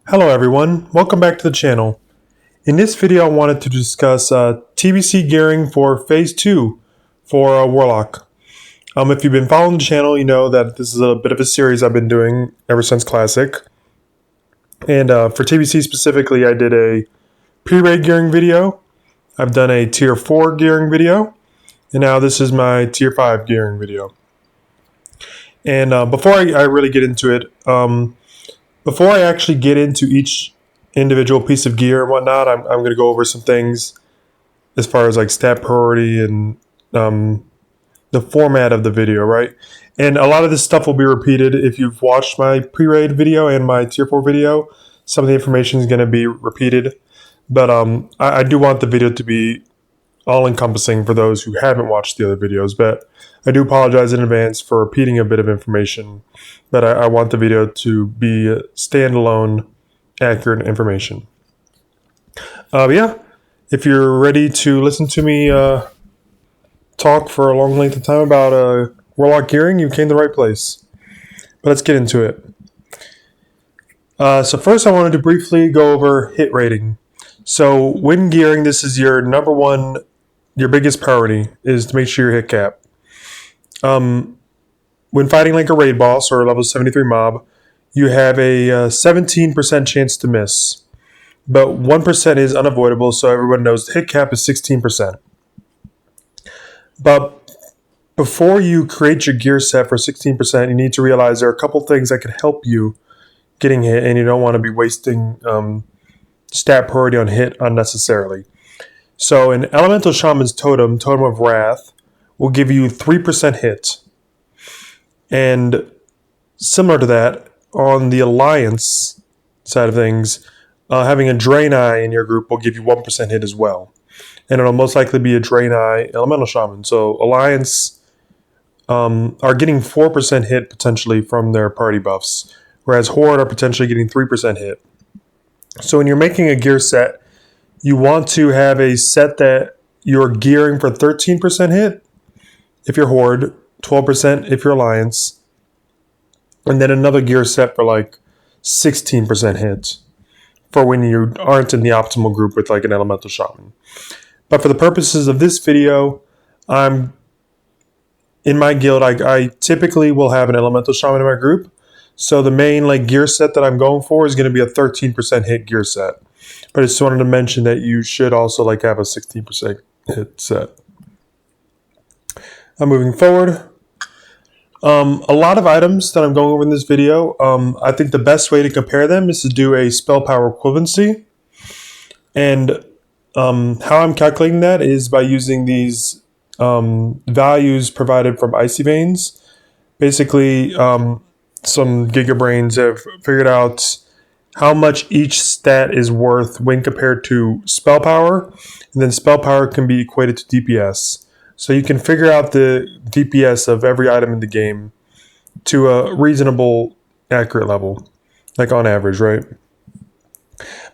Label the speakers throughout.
Speaker 1: Hello everyone, welcome back to the channel. In this video I wanted to discuss TBC gearing for Phase 2 for Warlock. If you've been following the channel, you know that this is a bit of a series I've been doing ever since Classic. And for TBC specifically, I did a pre-raid gearing video, I've done a Tier 4 gearing video, and now this is my Tier 5 gearing video. And before I really get into it, before I actually get into each individual piece of gear and whatnot, I'm going to go over some things as far as like stat priority and the format of the video, right? And a lot of this stuff will be repeated if you've watched my pre-raid video and my Tier 4 video. Some of the information is going to be repeated, but I do want the video to be all-encompassing for those who haven't watched the other videos, but I do apologize in advance for repeating a bit of information, but I want the video to be standalone, accurate information. But yeah, if you're ready to listen to me talk for a long length of time about Warlock gearing, you came to the right place. But let's get into it. So first I wanted to briefly go over hit rating. So when gearing, this is your number one, your biggest priority is to make sure your hit cap. When fighting like a raid boss or a level 73 mob, you have a 17% chance to miss, but 1% is unavoidable, so everyone knows the hit cap is 16%. But before you create your gear set for 16%, you need to realize there are a couple things that could help you getting hit, and you don't want to be wasting stat priority on hit unnecessarily. So an Elemental Shaman's Totem, Totem of Wrath, will give you 3% hit. And similar to that, on the Alliance side of things, having a Drain Eye in your group will give you 1% hit as well. And it'll most likely be a Drain Eye Elemental Shaman. So Alliance are getting 4% hit potentially from their party buffs, whereas Horde are potentially getting 3% hit. So when you're making a gear set, you want to have a set that you're gearing for 13% hit if you're Horde, 12% if you're Alliance, and then another gear set for like 16% hit for when you aren't in the optimal group with like an Elemental Shaman. But for the purposes of this video, I'm in my guild, I typically will have an Elemental Shaman in my group. So the main like gear set that I'm going for is going to be a 13% hit gear set. But I just wanted to mention that you should also like have a 16% hit set. Moving forward, a lot of items that I'm going over in this video, I think the best way to compare them is to do a spell power equivalency. And how I'm calculating that is by using these values provided from Icy Veins. Basically, some gigabrains have figured out how much each stat is worth when compared to spell power, and then spell power can be equated to DPS. So you can figure out the DPS of every item in the game to a reasonable, accurate level, like on average, right?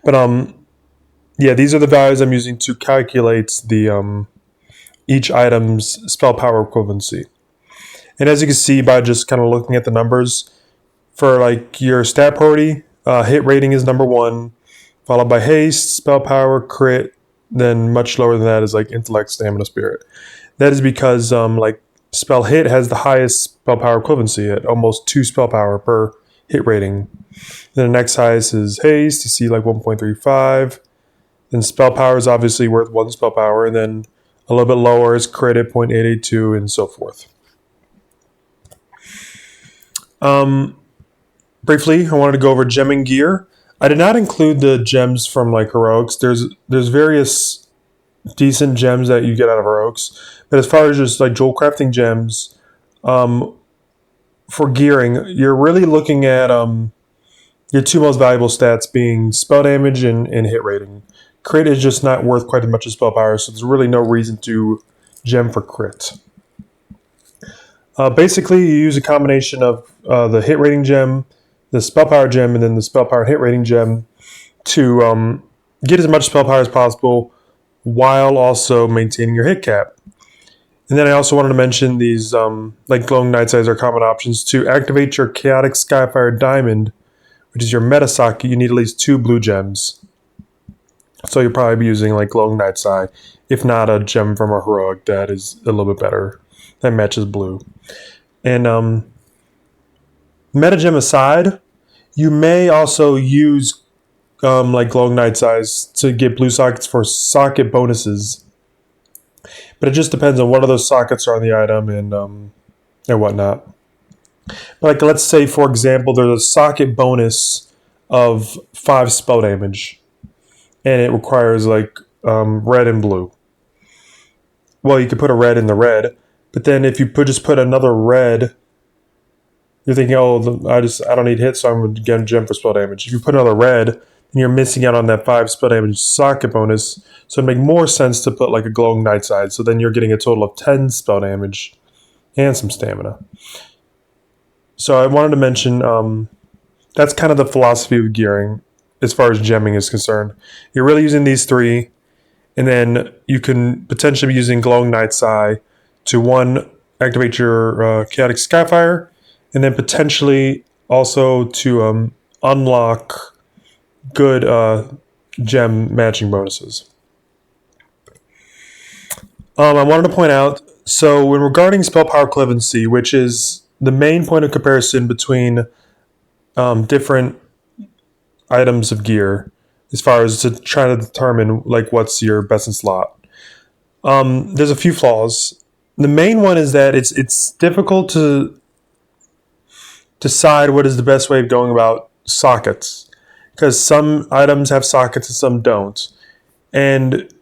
Speaker 1: But yeah, these are the values I'm using to calculate the each item's spell power equivalency. And as you can see by just kind of looking at the numbers, for like your stat priority, hit rating is number 1, followed by haste, spell power, crit, then much lower than that is like intellect, stamina, spirit. That is because like spell hit has the highest spell power equivalency at almost 2 spell power per hit rating. Then the next highest is haste, you see like 1.35. Then spell power is obviously worth 1 spell power, and then a little bit lower is crit at 0.882 and so forth. Briefly, I wanted to go over gemming gear. I did not include the gems from like heroics. There's various decent gems that you get out of heroics, but as far as just like jewel crafting gems, for gearing, you're really looking at your 2 most valuable stats being spell damage and hit rating. Crit is just not worth quite as much as spell power, so there's really no reason to gem for crit. Basically, you use a combination of the hit rating gem, the spell power gem, and then the spell power hit rating gem to get as much spell power as possible while also maintaining your hit cap. And then I also wanted to mention these like glowing night eyes are common options to activate your chaotic Skyfire diamond which is your meta socket, you need at least 2 blue gems. So you'll probably be using like Glowing Night's Eye, if not a gem from a heroic that is a little bit better, that matches blue. And meta gem aside, you may also use like Glowing Night's Eyes to get blue sockets for socket bonuses. But it just depends on what of those sockets are on the item and whatnot. But like, let's say, for example, there's a socket bonus of 5 spell damage. And it requires like red and blue. Well, you could put a red in the red. But then if you just put another red, you're thinking, oh, I don't need hits, so I'm going to get a gem for spell damage. If you put another red, then you're missing out on that 5 spell damage socket bonus. So it'd make more sense to put like a Glowing Night's Eye. So then you're getting a total of 10 spell damage and some stamina. So I wanted to mention that's kind of the philosophy of gearing as far as gemming is concerned. You're really using these 3, and then you can potentially be using Glowing Night's Eye to 1, activate your Chaotic Skyfire, and then potentially also to unlock good gem matching bonuses. I wanted to point out, so when regarding spell power equivalency, which is the main point of comparison between different items of gear, as far as to try to determine like what's your best in slot, there's a few flaws. The main one is that it's difficult to decide what is the best way of going about sockets, because some items have sockets and some don't, and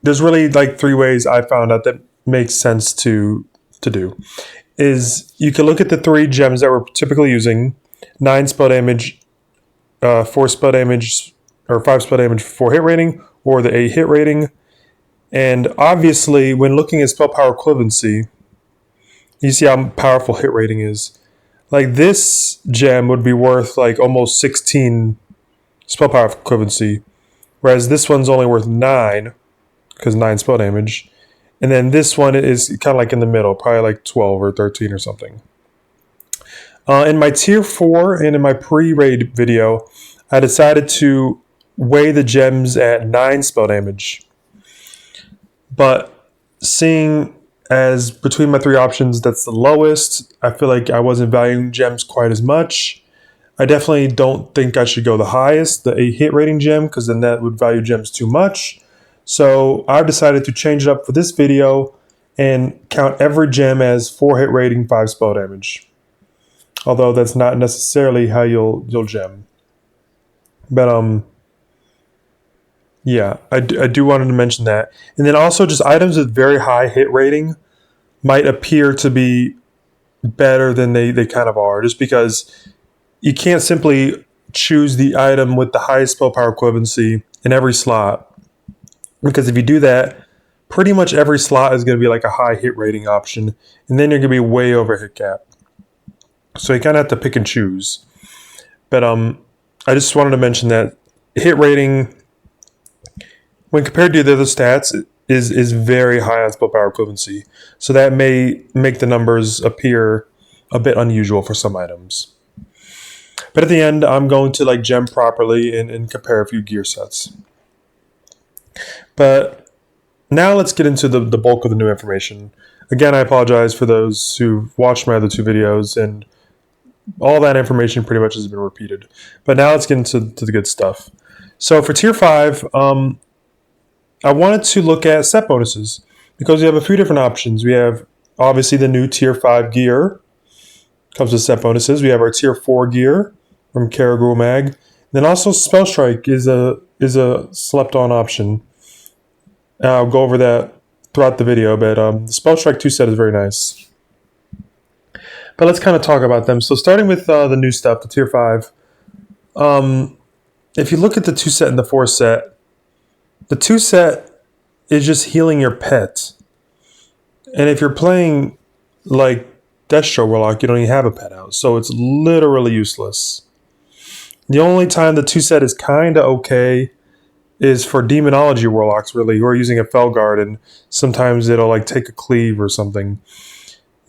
Speaker 1: there's really like 3 ways I found out that makes sense to do. Is you can look at the 3 gems that we're typically using: 9 spell damage, 4 spell damage, or 5 spell damage for 4 hit rating, or the 8 hit rating. And obviously, when looking at spell power equivalency, you see how powerful hit rating is. Like, this gem would be worth like almost 16 spell power equivalency, whereas this one's only worth 9, because 9 spell damage. And then this one is kind of like in the middle, probably like 12 or 13 or something. In my tier 4 and in my pre-raid video, I decided to weigh the gems at 9 spell damage. But seeing as between my 3 options, that's the lowest, I feel like I wasn't valuing gems quite as much. I definitely don't think I should go the highest, the 8 hit rating gem, because then that would value gems too much. So I've decided to change it up for this video and count every gem as 4 hit rating, 5 spell damage. Although that's not necessarily how you'll gem. But yeah, I do wanted to mention that. And then also just items with very high hit rating might appear to be better than they kind of are, just because you can't simply choose the item with the highest spell power equivalency in every slot. Because if you do that, pretty much every slot is going to be like a high hit rating option, and then you're going to be way over hit cap. So you kind of have to pick and choose. But I just wanted to mention that hit rating, when compared to the other stats, is very high on spell power equivalency. So that may make the numbers appear a bit unusual for some items. But at the end, I'm going to like gem properly and compare a few gear sets. But now let's get into the bulk of the new information. Again, I apologize for those who've watched my other 2 videos, and all that information pretty much has been repeated. But now let's get into the good stuff. So for Tier 5, I wanted to look at set bonuses, because we have a few different options. We have, obviously, the new Tier 5 gear. Comes with set bonuses. We have our Tier 4 gear from Karagul Mag. Then also Spellstrike is a slept-on option. I'll go over that throughout the video, but the Spellstrike 2 set is very nice. But let's kind of talk about them. So starting with the new stuff, the Tier 5. If you look at the 2 set and the 4 set, the 2 set is just healing your pet. And if you're playing like TBC Warlock, you don't even have a pet out, so it's literally useless. The only time the 2 set is kind of okay is for Demonology Warlocks, really, who are using a Felguard, and sometimes it'll like take a cleave or something.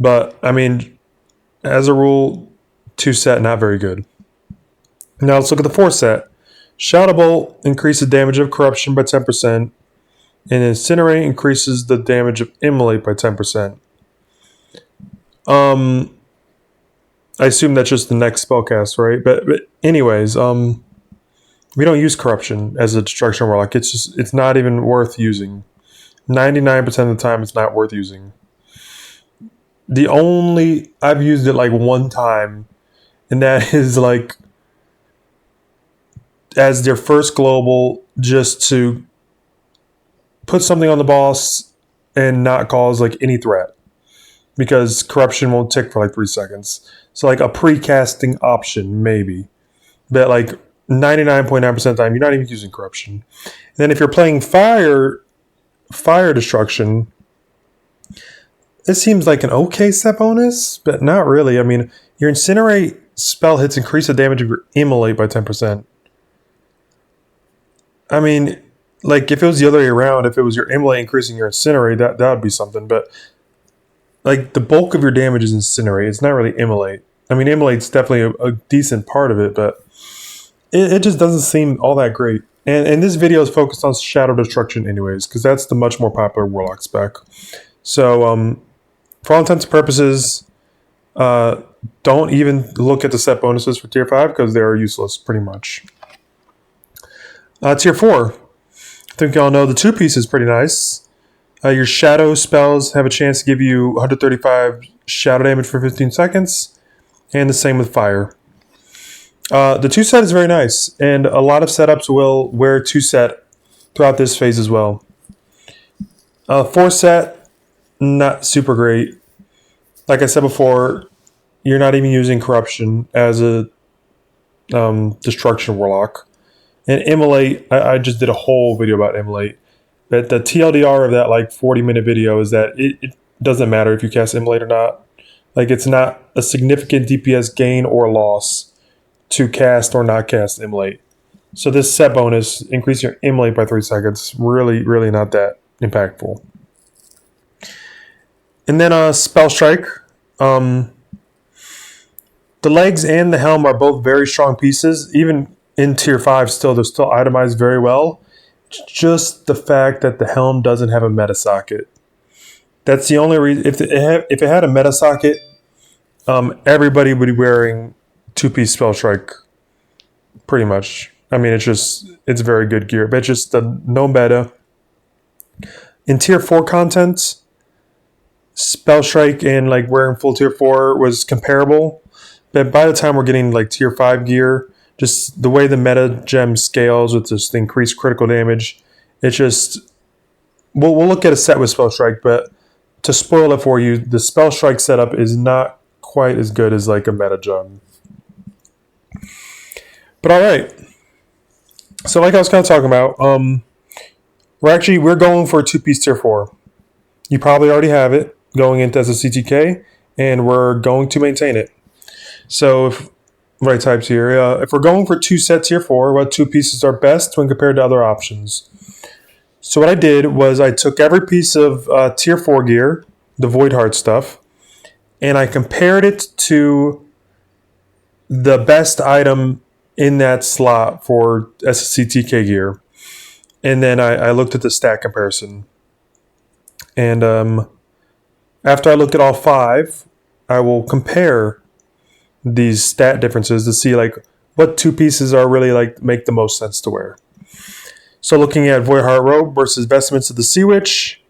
Speaker 1: But I mean, as a rule, 2 set not very good. Now let's look at the 4 set. Shadow Bolt increases damage of Corruption by 10%, and Incinerate increases the damage of Immolate by 10%. I assume that's just the next spellcast, right? But anyways, we don't use Corruption as a Destruction Warlock. It's not even worth using. 99% of the time, it's not worth using. I've used it like one time, and that is like as their first global, just to put something on the boss and not cause like any threat, because Corruption won't tick for like 3 seconds. So like a pre-casting option maybe, but like 99.9% of the time, you're not even using Corruption. And then if you're playing fire destruction, it seems like an okay set bonus, but not really. I mean, your Incinerate spell hits increase the damage of your Immolate by 10%. I mean, like if it was the other way around, if it was your Immolate increasing your Incinerate, that would be something. But like the bulk of your damage is Incinerate. It's not really Immolate. I mean, Immolate's definitely a decent part of it, but it just doesn't seem all that great. And this video is focused on Shadow Destruction anyways, because that's the much more popular Warlock spec. So, for all intents and purposes, don't even look at the set bonuses for Tier 5 because they are useless, pretty much. Tier 4. I think y'all know the 2-piece is pretty nice. Your Shadow spells have a chance to give you 135 Shadow damage for 15 seconds, and the same with Fire. The 2 set is very nice, and a lot of setups will wear 2 set throughout this phase as well. 4 set, not super great. Like I said before, you're not even using Corruption as a Destruction Warlock. And Immolate, I just did a whole video about Immolate. But the TLDR of that like 40-minute video is that it doesn't matter if you cast Immolate or not. Like it's not a significant DPS gain or loss to cast or not cast Immolate. So this set bonus, increasing your Immolate by 3 seconds, really, really not that impactful. And then Spellstrike. The legs and the helm are both very strong pieces. Even in Tier 5 they're still itemized very well. Just the fact that the helm doesn't have a meta socket. That's the only reason. If it had a meta socket, everybody would be wearing 2-piece Spellstrike. Pretty much. I mean, it's very good gear. But it's just the no meta. In Tier 4 content, Spellstrike and like wearing full Tier 4 was comparable. But by the time we're getting like Tier 5 gear, just the way the meta gem scales with just the increased critical damage, it's just... We'll look at a set with Spellstrike, but to spoil it for you, the Spellstrike setup is not quite as good as like a meta gem. But alright. So like I was kind of talking about, we're going for a 2-piece Tier 4. You probably already have it going into SSCTK, and we're going to maintain it. So right types here. If we're going for 2 set Tier 4, what 2 pieces are best when compared to other options? So what I did was I took every piece of Tier 4 gear, the Void Heart stuff, and I compared it to the best item in that slot for SSCTK gear. And then I looked at the stat comparison. And after I look at all 5, I will compare these stat differences to see like what 2 pieces are really like make the most sense to wear. So looking at Void Heart Robe versus Vestments of the Sea Witch,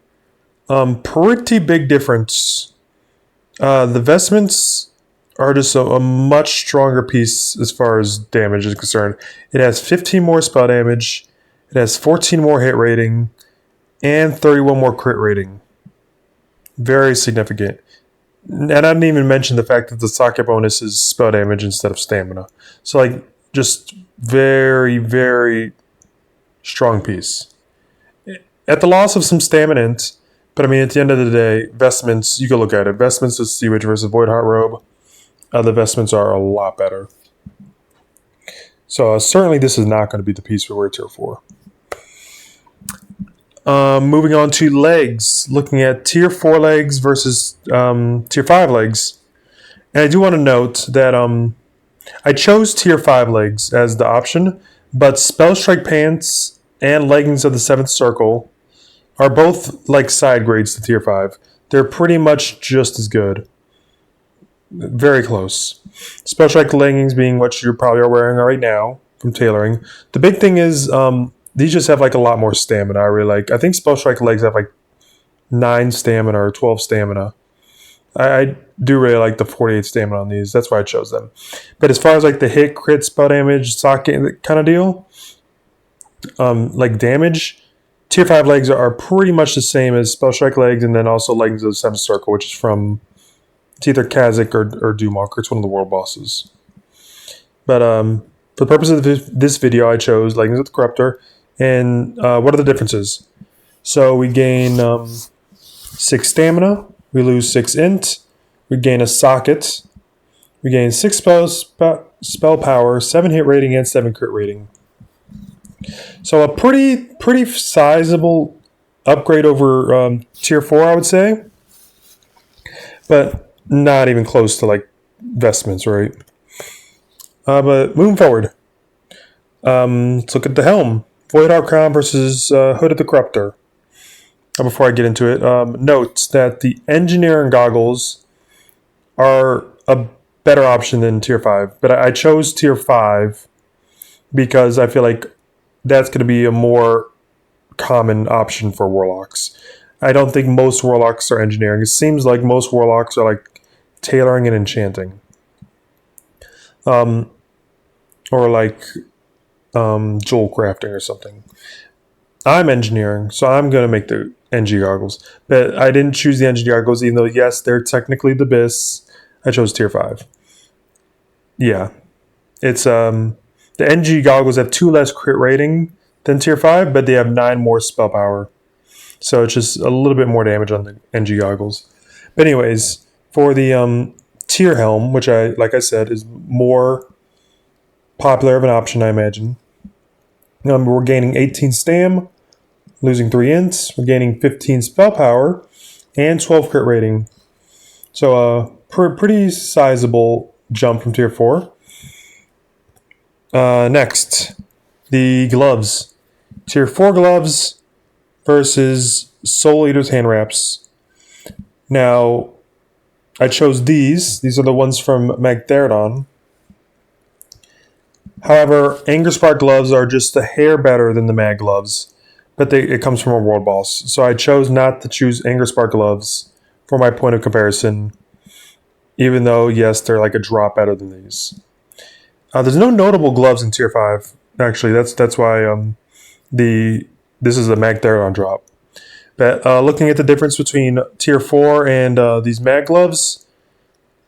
Speaker 1: pretty big difference. The Vestments are just a much stronger piece as far as damage is concerned. It has 15 more spell damage, it has 14 more hit rating, and 31 more crit rating. Very significant. And I didn't even mention the fact that the socket bonus is spell damage instead of stamina. So like just very, very strong piece. At the loss of some stamina, but I mean at the end of the day, Vestments, you can look at it. Vestments of Sea Witch versus Void Heart Robe. The Vestments are a lot better. So certainly this is not going to be the piece we wear Tier 4. Moving on to legs, looking at Tier 4 legs versus Tier 5 legs. And I do want to note that I chose tier 5 legs as the option, but Spellstrike pants and leggings of the 7th circle are both like side grades to tier 5. They're pretty much just as good. Very close. Spellstrike leggings being what you probably are wearing right now from tailoring. The big thing is these just have like a lot more stamina. I really like. I think Spellstrike legs have like 9 stamina or 12 stamina. I do really like the 48 stamina on these. That's why I chose them. But as far as like the hit, crit, spell damage, socket kind of deal, like damage, tier 5 legs are pretty much the same as Spellstrike legs, and then also leggings of the 7th circle, which is from, it's either Kha'Zix or Dumok, or it's one of the world bosses. But for the purpose of this video, I chose leggings of the Corruptor. And what are the differences? So we gain 6 stamina, we lose 6 int, we gain a socket, we gain 6 spell power, 7 hit rating, and 7 crit rating. So a pretty sizable upgrade over tier 4, I would say. But not even close to like vestments, right? But moving forward, let's look at the helm. Voidheart Crown versus Hood of the Corruptor. Before I get into it, note that the engineering goggles are a better option than tier 5. But I chose tier 5 because I feel like that's going to be a more common option for warlocks. I don't think most warlocks are engineering. It seems like most warlocks are like tailoring and enchanting. Or like jewel crafting or something. I'm engineering, so I'm going to make the NG goggles. But I didn't choose the NG goggles, even though, yes, they're technically the BIS. I chose tier 5. Yeah. It's the NG goggles have 2 less crit rating than tier 5, but they have 9 more spell power. So it's just a little bit more damage on the NG goggles. But anyways, for the tier helm, which like I said, is more popular of an option, I imagine. We're gaining 18 stam, losing 3 ints. We're gaining 15 spell power and 12 crit rating. So a pretty sizable jump from tier 4. Next, the gloves. Tier 4 gloves versus Soul Eater's hand wraps. Now, I chose these. These are the ones from Magtheridon. However, Anger Spark gloves are just a hair better than the Mag gloves, but it comes from a world boss. So I chose not to choose Anger Spark gloves for my point of comparison, even though, yes, they're like a drop better than these. There's no notable gloves in tier 5. Actually, that's why this is a Magtheridon drop. But looking at the difference between tier 4 and these Mag gloves,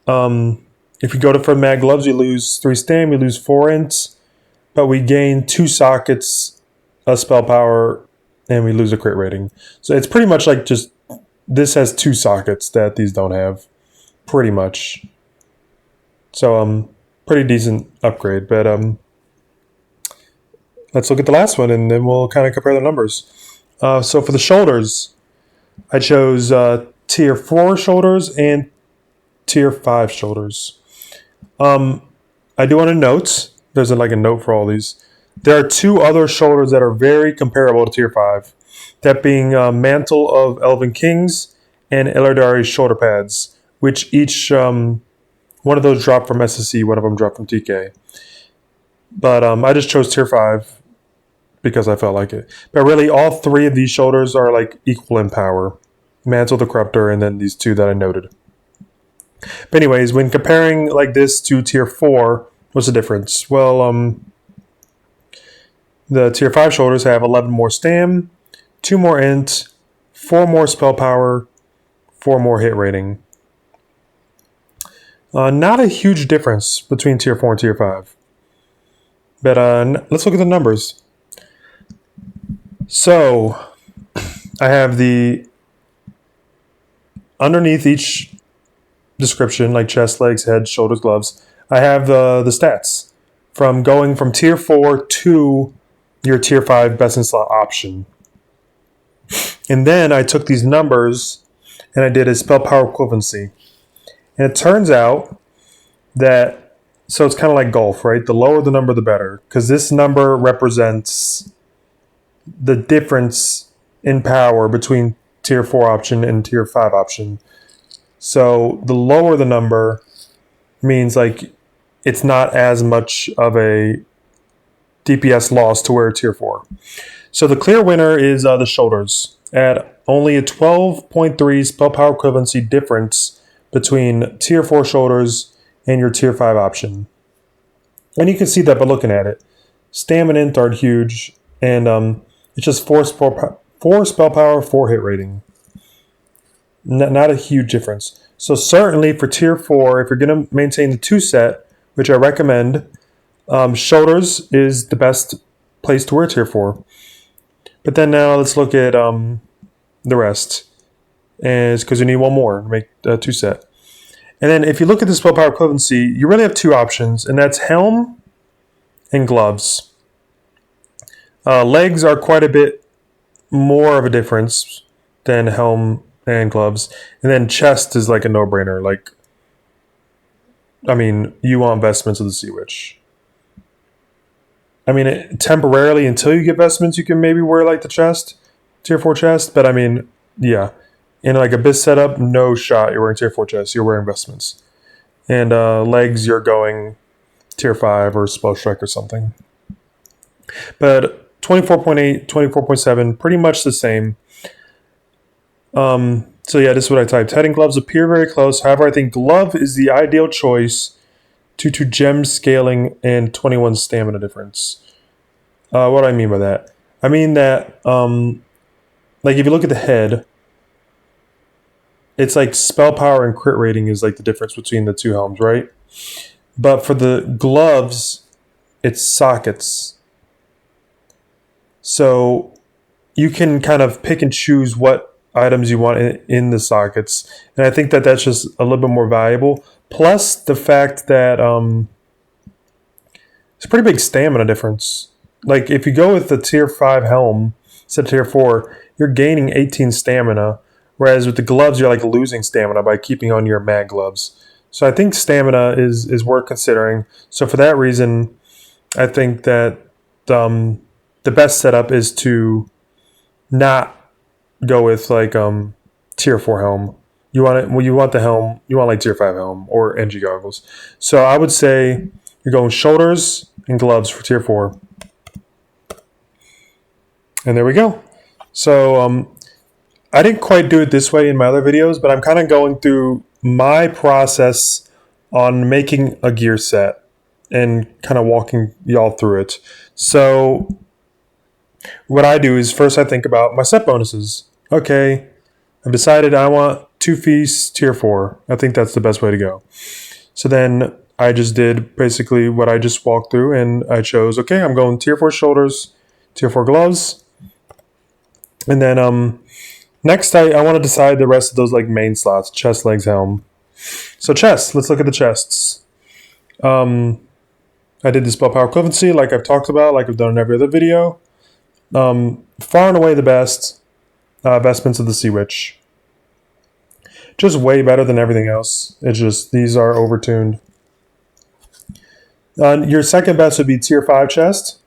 Speaker 1: if we go for Mag gloves, we lose 3 stam, we lose 4 ints, but we gain 2 sockets, a spell power, and we lose a crit rating. So it's pretty much like just, this has 2 sockets that these don't have, pretty much. So pretty decent upgrade, but let's look at the last one, and then we'll kind of compare the numbers. So for the shoulders, I chose tier 4 shoulders and tier 5 shoulders. I do want to note, there's like a note for all these. There are 2 other shoulders that are very comparable to tier 5. That being Mantle of Elven Kings and Illidari's shoulder pads, which each, one of those dropped from SSC, one of them dropped from TK. But I just chose tier 5 because I felt like it. But really, all 3 of these shoulders are like equal in power. Mantle, the Corruptor, and then these 2 that I noted. But anyways, when comparing like this to tier 4, what's the difference? Well, the tier 5 shoulders have 11 more stam, 2 more int, 4 more spell power, 4 more hit rating. Not a huge difference between tier 4 and tier 5. But let's look at the numbers. So, I have the underneath each description, like chest, legs, head, shoulders, gloves, I have the stats from going from tier 4 to your tier 5 best in slot option. And then I took these numbers and I did a spell power equivalency. And it turns out that So it's kind of like golf, right? The lower the number, the better, because this number represents the difference in power between tier 4 option and tier 5 option. So the lower the number means like it's not as much of a DPS loss to where tier 4. So the clear winner is the shoulders at only a 12.3 spell power equivalency difference between tier 4 shoulders and your tier 5 option. And you can see that by looking at it. Stamina int aren't huge, and it's just 4 spell power, 4 hit rating. Not a huge difference. So certainly for tier 4, if you're going to maintain the 2 set, which I recommend, shoulders is the best place to wear tier 4. But then now let's look at the rest. And it's because you need one more to make a 2 set. And then if you look at the spell power equivalency, you really have 2 options, and that's helm and gloves. Legs are quite a bit more of a difference than helm and gloves. And then chest is like a no-brainer. Like, I mean, you want vestments of the Sea Witch. I mean, temporarily, until you get vestments, you can maybe wear like the chest, tier 4 chest. But I mean, yeah. In like Abyss setup, no shot you're wearing tier 4 chest. You're wearing vestments. And legs, you're going tier 5 or Spellstrike or something. But 24.8, 24.7, pretty much the same. So yeah, this is what I typed. Head and gloves appear very close. However, I think glove is the ideal choice due to gem scaling and 21 stamina difference. What do I mean by that? I mean that, like if you look at the head, it's like spell power and crit rating is like the difference between the 2 helms, right? But for the gloves, it's sockets. So you can kind of pick and choose what items you want in the sockets. And I think that that's just a little bit more valuable. Plus the fact that it's a pretty big stamina difference. Like if you go with the tier 5 helm instead of tier 4, you're gaining 18 stamina. Whereas with the gloves, you're like losing stamina by keeping on your mag gloves. So I think stamina is worth considering. So for that reason, I think that the best setup is to not go with like tier 4 helm. You want it. Well, you want the helm. You want like tier 5 helm or NG goggles. So I would say you're going shoulders and gloves for tier 4. And there we go. So I didn't quite do it this way in my other videos, but I'm kind of going through my process on making a gear set and kind of walking y'all through it. So what I do is first I think about my set bonuses. Okay, I've decided I want 2 feasts tier 4. I think that's the best way to go. So then I just did basically what I just walked through, and I chose, okay, I'm going tier 4 shoulders, tier 4 gloves. And then next I want to decide the rest of those like main slots, chest, legs, helm. So chest, let's look at the chests. I did the spell power equivalency like I've talked about, like I've done in every other video. Far and away the best, vestments of the Sea Witch. Just way better than everything else. It's just, these are overtuned. Your second best would be tier 5 chest,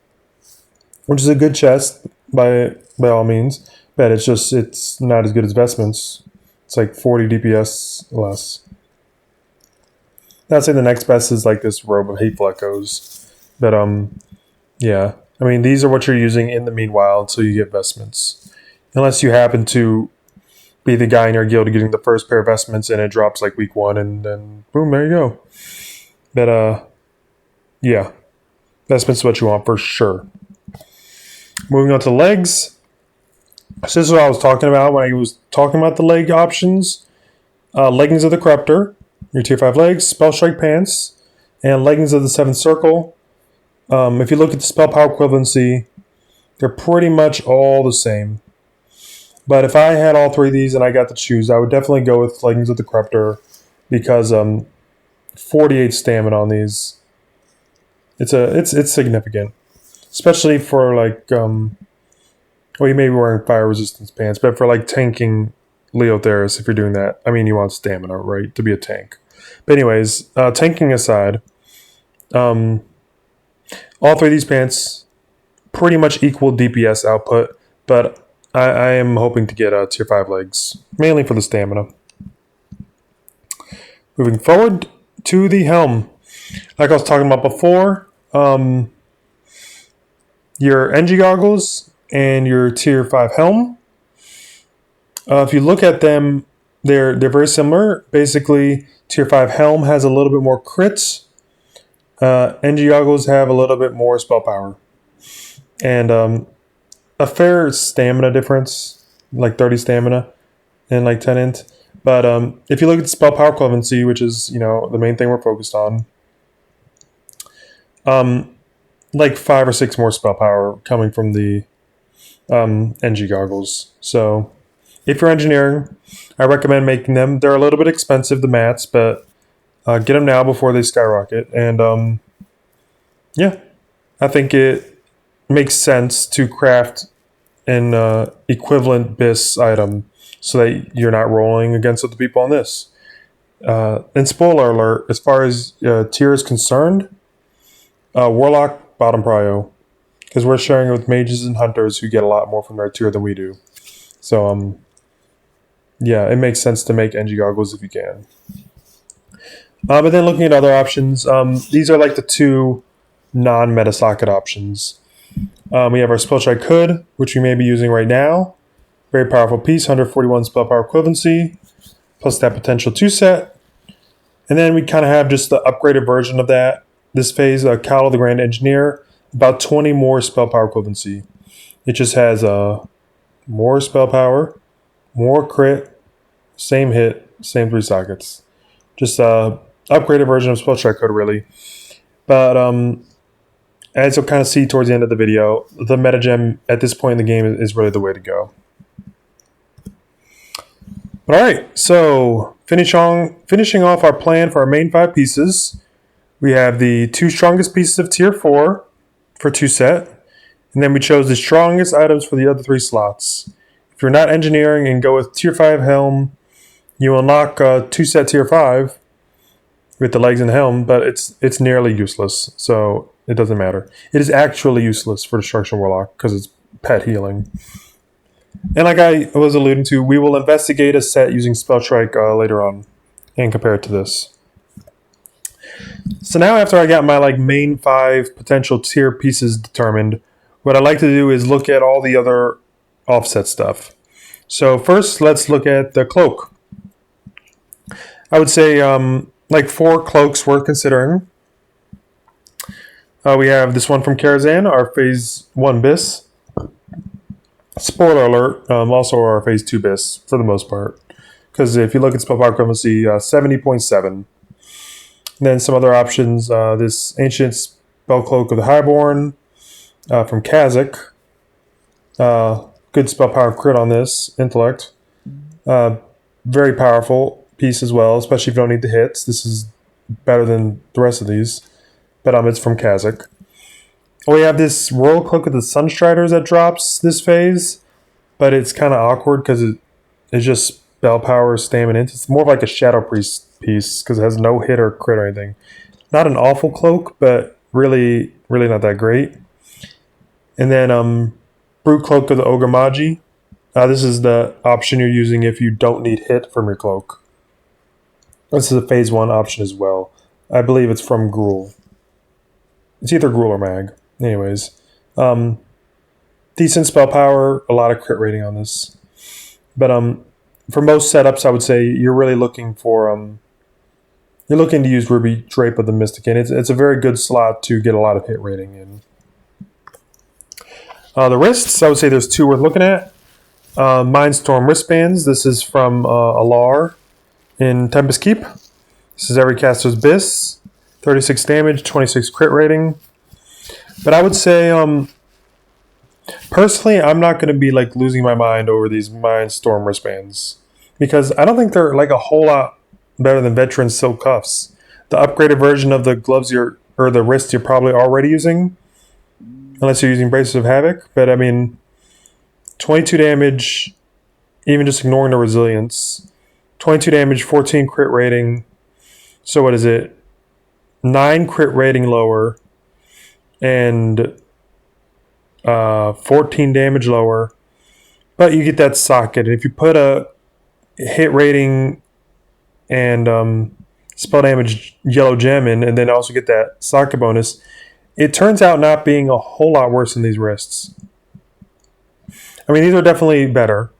Speaker 1: which is a good chest by all means, but it's not as good as vestments. It's like 40 DPS less. I'd say the next best is like this robe of hateful echoes, but yeah. I mean, these are what you're using in the meanwhile until you get vestments, unless you happen to be the guy in your guild getting the first pair of vestments and it drops like week 1, and then boom, there you go. But yeah, vestments is what you want for sure. Moving on to legs. So this is what I was talking about when I was talking about the leg options. Leggings of the Corruptor, your tier 5 legs, Spellstrike pants, and leggings of the 7th Circle. If you look at the spell power equivalency, they're pretty much all the same. But if I had all 3 of these and I got to choose, I would definitely go with leggings of the Corruptor because 48 stamina on these. It's significant, especially for like well, you may be wearing fire resistance pants, but for like tanking Leotheris, if you're doing that, I mean, you want stamina, right, to be a tank. But anyways, tanking aside, All three of these pants pretty much equal DPS output, but I am hoping to get tier 5 legs, mainly for the stamina. Moving forward to the helm. Like I was talking about before, your NG goggles and your tier 5 helm. If you look at them, they're very similar. Basically, tier 5 helm has a little bit more crits. NG goggles have a little bit more spell power. And a fair stamina difference, like 30 stamina and like 10 int. But if you look at the spell power equivalency, which is, the main thing we're focused on, like 5 or 6 more spell power coming from the NG goggles. So if you're engineering, I recommend making them. They're a little bit expensive, the mats, but get them now before they skyrocket. And yeah, I think it makes sense to craft an equivalent BIS item so that you're not rolling against other people on this. And spoiler alert, as far as tier is concerned, Warlock bottom prio, because we're sharing it with mages and hunters who get a lot more from their tier than we do. So yeah, it makes sense to make NG goggles if you can. But then looking at other options, these are like the two non-meta socket options. We have our Spellstrike Hood, which we may be using right now. Very powerful piece, 141 spell power equivalency, plus that potential 2-set. And then we kind of have just the upgraded version of that. This phase, Cowl of the Grand Engineer, about 20 more spell power equivalency. It just has more spell power, more crit, same hit, same 3 sockets. Just a upgraded version of Spellstrike Hood, really. But as you'll kind of see towards the end of the video, the meta gem at this point in the game is really the way to go. Alright, so finishing off our plan for our main 5 pieces, we have the 2 strongest pieces of tier 4 for 2-set, and then we chose the strongest items for the other 3 slots. If you're not engineering and go with tier 5 helm, you unlock 2-set tier 5 with the legs and the helm, but it's nearly useless, so it doesn't matter. It is actually useless for Destruction Warlock because it's pet healing. And like I was alluding to, we will investigate a set using Spellstrike later on and compare it to this. So now after I got my main 5 potential tier pieces determined, what I like to do is look at all the other offset stuff. So first, let's look at the cloak. I would say 4 cloaks worth considering. We have this one from Karazhan, our Phase 1 BIS. Spoiler alert, also our Phase 2 BIS for the most part. Because if you look at spell power equivalency, 70.7. Then some other options, this Ancient Spell Cloak of the Highborn from Kazakh. Good spell power crit on this, intellect. Very powerful piece as well, especially if you don't need the hits. This is better than the rest of these. But it's from Kazakh. We have this Royal Cloak of the Sunstriders that drops this phase, but it's kind of awkward because it's just spell power, stamina. It's more like a Shadow Priest piece because it has no hit or crit or anything. Not an awful cloak, but really, really not that great. And then Brute Cloak of the Ogre Magi. This is the option you're using if you don't need hit from your cloak. This is a Phase 1 option as well. I believe it's from Gruul. It's either Gruul or Mag. Anyways. Decent spell power, a lot of crit rating on this. But for most setups, I would say you're really looking for... you're looking to use Ruby Drape of the Mystic, and it's a very good slot to get a lot of hit rating in. The wrists, I would say there's 2 worth looking at. Mindstorm wristbands. This is from Alar in Tempest Keep. This is every caster's BIS. 36 damage, 26 crit rating. But I would say, personally, I'm not going to be losing my mind over these Mindstorm wristbands. Because I don't think they're a whole lot better than Veteran Silk Cuffs. The upgraded version of the gloves or the wrist you're probably already using. Unless you're using Braces of Havoc. But 22 damage, even just ignoring the resilience. 22 damage, 14 crit rating. So what is it? 9 crit rating lower, and 14 damage lower. But you get that socket. And if you put a hit rating and spell damage yellow gem in, and then also get that socket bonus, it turns out not being a whole lot worse than these wrists. I mean, these are definitely better.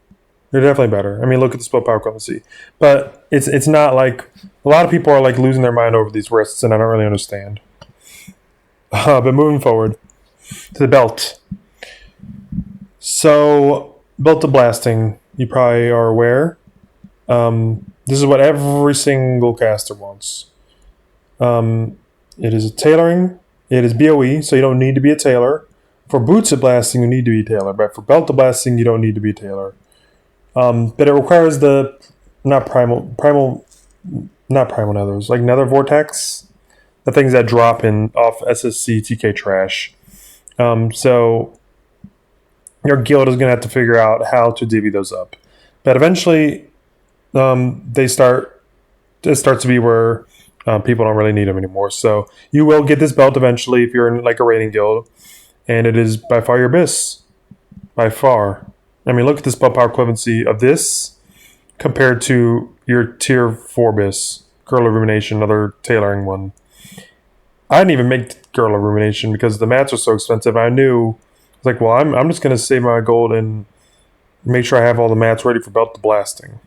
Speaker 1: They're definitely better. I mean, look at the spell power equivalency. But it's not like... A lot of people are like losing their mind over these wrists, and I don't really understand. But moving forward to the belt. So, belt of blasting, you probably are aware. This is what every single caster wants. It is a tailoring. It is BOE, so you don't need to be a tailor. For boots of blasting, you need to be a tailor. But for belt of blasting, you don't need to be a tailor. But it requires the not primal nethers, like nether vortex, the things that drop in off SSC TK trash. So your guild is going to have to figure out how to divvy those up. But eventually, it starts to be where people don't really need them anymore. So you will get this belt eventually if you're in like a raiding guild, and it is by far your abyss. By far. I mean, look at the spell power equivalency of this compared to your tier 4 abyss, Girl of Rumination, another tailoring one. I didn't even make Girl of Rumination because the mats are so expensive. I knew, I was like, well, I'm just going to save my gold and make sure I have all the mats ready for belt to blasting,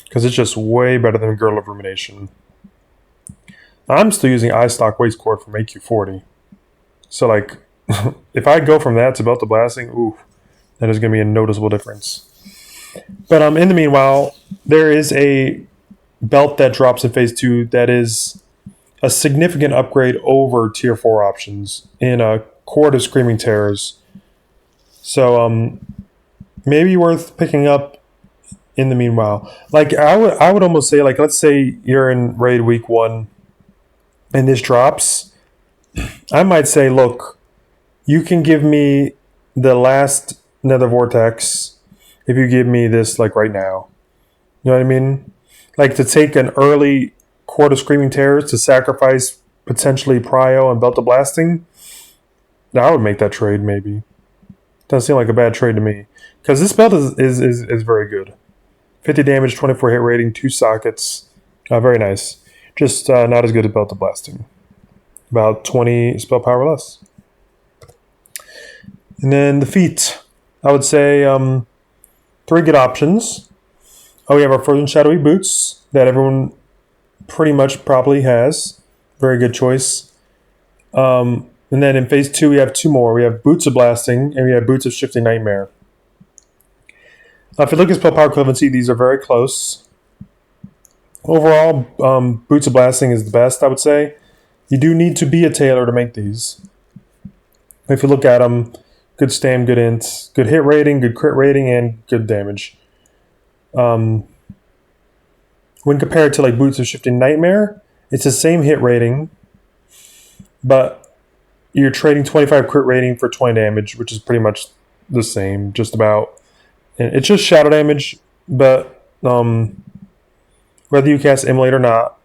Speaker 1: because it's just way better than Girl of Rumination. I'm still using iStock waist cord from AQ40. So, like, if I go from that to belt to blasting, ooh, that is going to be a noticeable difference. But in the meanwhile, there is a belt that drops in Phase 2 that is a significant upgrade over Tier 4 options in a Court of Screaming Terrors. So maybe worth picking up in the meanwhile. Like, I would almost say, like, let's say you're in Raid Week 1 and this drops. I might say, look, you can give me the last Nether Vortex if you give me this, like, right now. You know what I mean? Like, to take an early Court of Screaming Terrors to sacrifice potentially Prio and Belt of Blasting, I would make that trade, maybe. Doesn't seem like a bad trade to me. Because this belt is very good. 50 damage, 24 hit rating, 2 sockets. Very nice. Just not as good as Belt of Blasting. About 20 spell power less. And then the feet. I would say 3 good options. We have our Frozen Shadowy boots that everyone pretty much probably has. Very good choice. And then in Phase 2, we have 2 more. We have Boots of Blasting, and we have Boots of Shifting Nightmare. If you look at spell power equivalency, these are very close. Overall, Boots of Blasting is the best, I would say. You do need to be a tailor to make these. If you look at them, good stam, good int, good hit rating, good crit rating, and good damage. When compared to like Boots of Shifting Nightmare, it's the same hit rating, but you're trading 25 crit rating for 20 damage, which is pretty much the same, just about. And it's just shadow damage, but whether you cast Immolate or not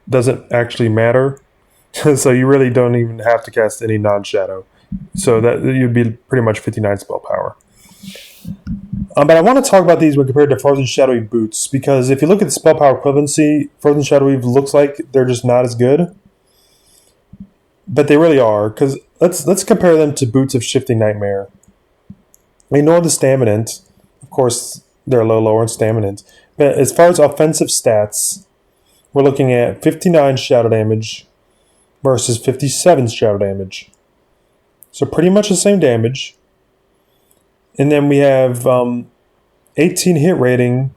Speaker 1: doesn't actually matter. So you really don't even have to cast any non-shadow. So that you'd be pretty much 59 spell power. But I want to talk about these when compared to Frozen Shadowy boots, because if you look at the spell power equivalency, Frozen Shadowy looks like they're just not as good. But they really are, because let's compare them to Boots of Shifting Nightmare. Ignore the Staminant. Of course, they're lower in Staminant. But as far as offensive stats, we're looking at 59 shadow damage versus 57 shadow damage. So pretty much the same damage. And then we have 18 hit rating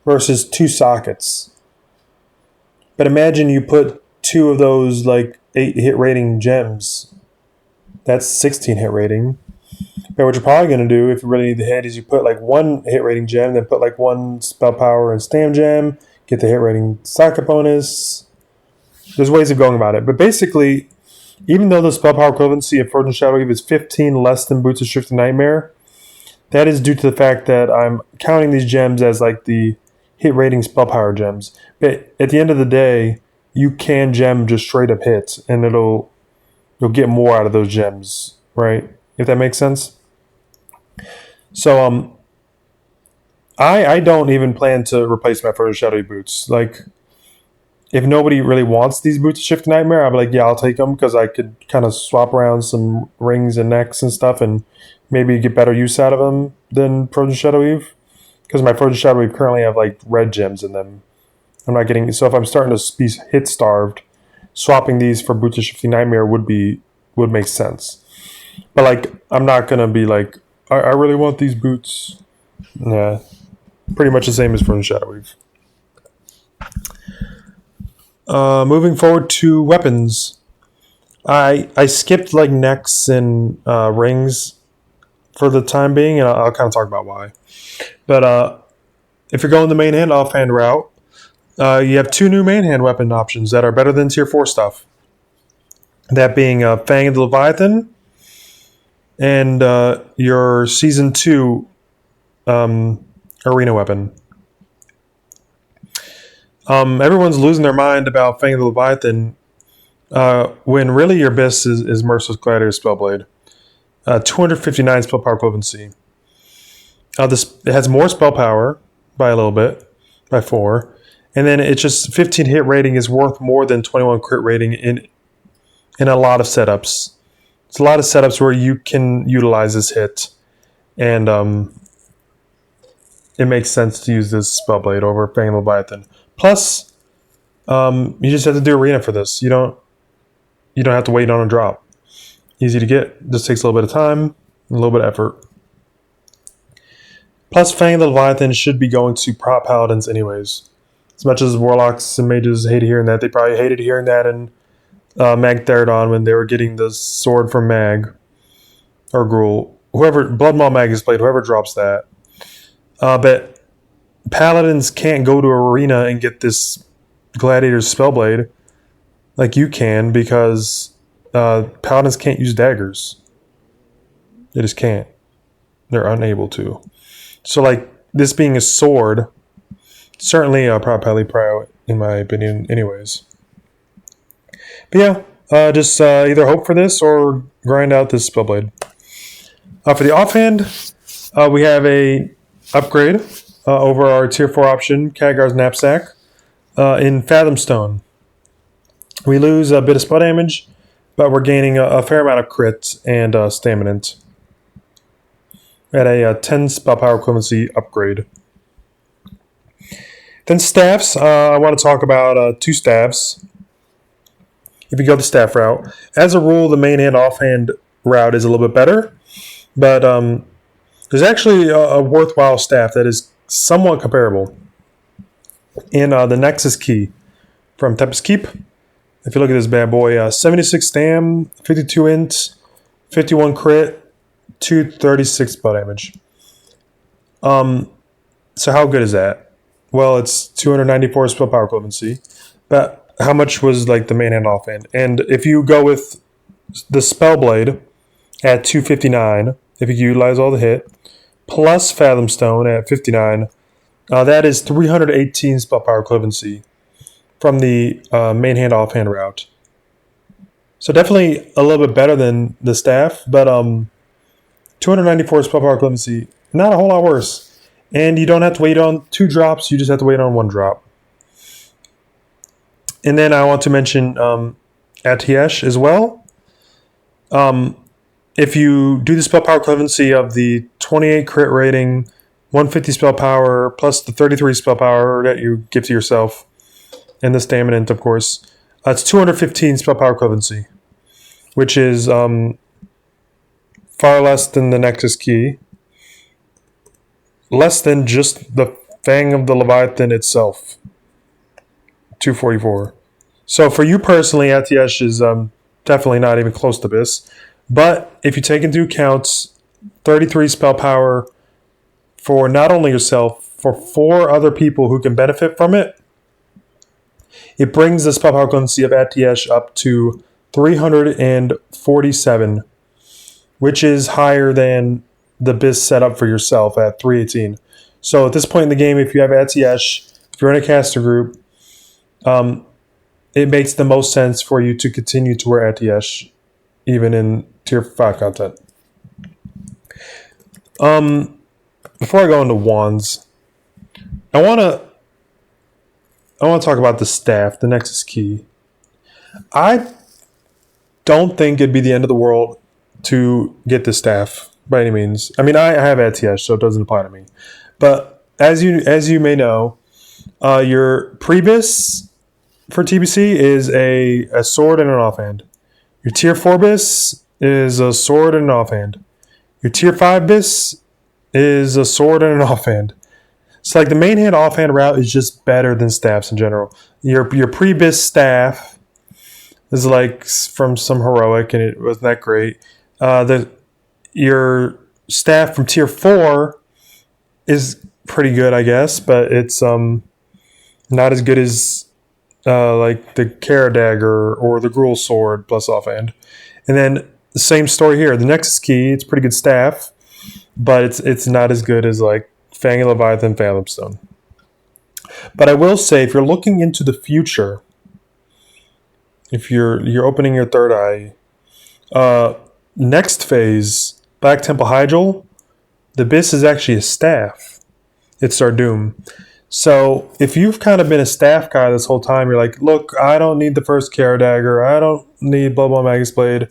Speaker 1: versus 2 sockets. But imagine you put 2 of those like 8 hit rating gems. That's 16 hit rating. But what you're probably going to do if you really need the hit is you put like 1 hit rating gem, then put like 1 spell power and stam gem, get the hit rating socket bonus. There's ways of going about it. But basically, even though the spell power equivalency of Frozen Shadowy is 15 less than Boots of Shifting Nightmare, that is due to the fact that I'm counting these gems as like the hit rating spell power gems. But at the end of the day, you can gem just straight up hits, and you'll get more out of those gems, right? If that makes sense. So I don't even plan to replace my Frozen Shadowy boots. Like, if nobody really wants these boots of Shift Nightmare, I'll be like, yeah, I'll take them, because I could kind of swap around some rings and necks and stuff, and maybe get better use out of them than Frozen Shadowy. Because my Frozen Shadowy currently have like red gems in them. I'm not getting, so if I'm starting to be hit starved, swapping these for boots of Shifting Nightmare would make sense. But like, I'm not gonna be like, I really want these boots. Yeah, pretty much the same as Frozen Shadowy. Moving forward to weapons, I skipped like necks and rings for the time being, and I'll kind of talk about why. But if you're going the main hand offhand route, you have two new main hand weapon options that are better than tier 4 stuff. That being Fang of the Leviathan and your Season 2 arena weapon. Everyone's losing their mind about Fang of the Leviathan when really your best is Merciless Gladiator Spellblade. 259 spell power equivalency. It has more spell power by a little bit, by 4. And then it's just 15 hit rating is worth more than 21 crit rating in a lot of setups. It's a lot of setups where you can utilize this hit, and it makes sense to use this Spellblade over Fang of the Leviathan. Plus, you just have to do arena for this. You don't have to wait on a drop. Easy to get. Just takes a little bit of time, and a little bit of effort. Plus, Fang of the Leviathan should be going to prop paladins anyways. As much as warlocks and mages hate hearing that, they probably hated hearing that in Mag Theridon when they were getting the sword from Mag or Gruul. Whoever Blood Maw Mag is played, whoever drops that. But paladins can't go to arena and get this Gladiator's Spellblade like you can, because paladins can't use daggers. They just can't. They're unable to. So, like, this being a sword, certainly probably pro, in my opinion, anyways. But yeah, just either hope for this or grind out this Spellblade. For the offhand, we have a upgrade over our tier 4 option, Khadgar's Knapsack, in Fathom Stone. We lose a bit of spell damage, but we're gaining a fair amount of crit and stamina at a 10 spell power equivalency upgrade. Then staffs, I want to talk about 2 staffs. If you go the staff route, as a rule, the main hand offhand route is a little bit better, but there's actually a worthwhile staff that is somewhat comparable in the Nexus Key from Tempest Keep. If you look at this bad boy, 76 stam, 52 int, 51 crit, 236 spell damage. So how good is that? Well, it's 294 spell power equivalency, but how much was like the main hand offhand? And if you go with the Spellblade at 259, if you utilize all the hit, plus Fathom Stone at 59, that is 318 spell power equivalency from the main hand offhand route. So definitely a little bit better than the staff, but 294 spell power equivalency, not a whole lot worse. And you don't have to wait on 2 drops, you just have to wait on 1 drop. And then I want to mention Atiesh as well. If you do the spell power equivalency of the 28 crit rating, 150 spell power, plus the 33 spell power that you give to yourself, and the stamina, of course, it's 215 spell power equivalency, which is far less than the Nexus Key. Less than just the Fang of the Leviathan itself. 244. So for you personally, Atiesh is definitely not even close to this. But if you take into account 33 spell power for not only yourself, for 4 other people who can benefit from it, it brings the spell power equivalency of Atiesh up to 347, which is higher than the biz setup for yourself at 318. So at this point in the game, if you have Atiesh, if you're in a caster group, it makes the most sense for you to continue to wear ATS even in tier 5 content. Before I go into wands, I want to talk about the staff, the Nexus key. I don't think it'd be the end of the world to get the staff by any means. I mean, I have ATS, so it doesn't apply to me. But as you may know, your Prebis for TBC is a sword and an offhand. Your tier 4 bis is a sword and an offhand. Your tier 5 bis is a sword and an offhand. So like the main hand offhand route is just better than staffs in general. Your pre-bis staff is like from some heroic and it wasn't that great. Your staff from tier 4 is pretty good, I guess, but it's not as good as like the Kara dagger or the Gruul sword plus offhand. And then the same story here. The Nexus key, it's pretty good staff, but it's not as good as like Fang Leviathan, Phantom Stone. But I will say, if you're looking into the future, if you're opening your third eye, next phase, Black Temple Hyjal, the bis is actually a staff. It's Sardoom. So if you've kind of been a staff guy this whole time, you're like, look, I don't need the first Kara dagger. I don't need blah blah Magus blade.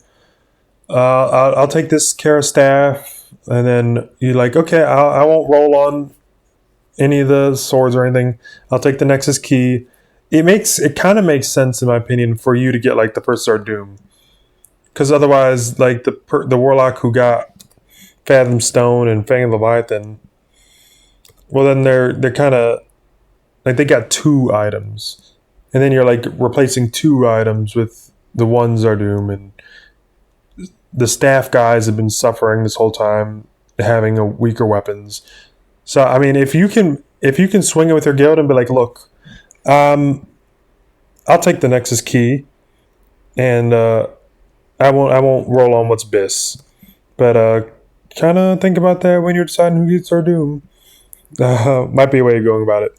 Speaker 1: I'll take this Kara staff, and then you're like, okay, I won't roll on any of the swords or anything. I'll take the Nexus key. It kind of makes sense in my opinion for you to get like the first Sardoom, because otherwise, like the Warlock who got Fathom Stone and Fang Leviathan, well then they're kind of like they got 2 items, and then you're like replacing 2 items with the one Sardoom, and the staff guys have been suffering this whole time having a weaker weapons. So I mean, if you can swing it with your guild and be like, look, I'll take the Nexus key, and I won't roll on what's bis, but kind of think about that when you're deciding who gets Sardoom. Might be a way of going about it.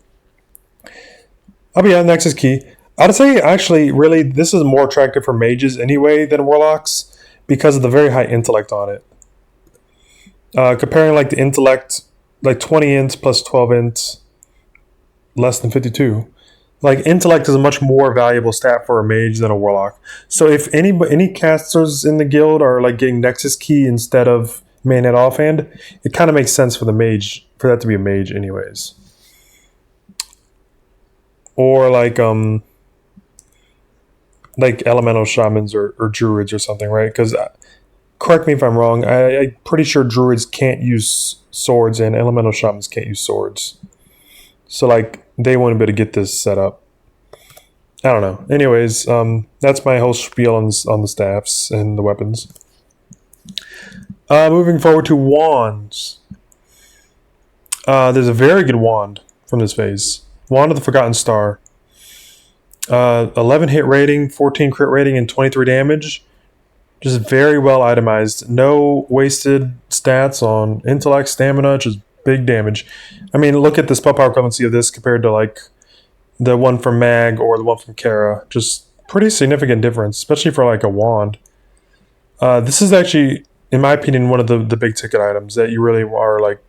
Speaker 1: I'll be on Nexus key. I'd say actually, really, this is more attractive for mages anyway than warlocks because of the very high intellect on it. Comparing like the intellect, like 20 int plus 12 int, less than 52. Like intellect is a much more valuable stat for a mage than a warlock. So if any casters in the guild are like getting Nexus key instead of main at offhand, it kind of makes sense for the mage, for that to be a mage anyways. Or like elemental shamans or druids or something, right? Because correct me if I'm wrong, I'm pretty sure druids can't use swords and elemental shamans can't use swords. So like they wouldn't be able to get this set up. I don't know. Anyways, that's my whole spiel on the staffs and the weapons. Moving forward to wands. There's a very good wand from this phase. Wand of the Forgotten Star. 11 hit rating, 14 crit rating, and 23 damage. Just very well itemized. No wasted stats on intellect, stamina, just big damage. I mean, look at the spell power equivalency of this compared to like the one from Mag or the one from Kara. Just pretty significant difference, especially for like a wand. This is actually, in my opinion, one of the big ticket items that you really are like,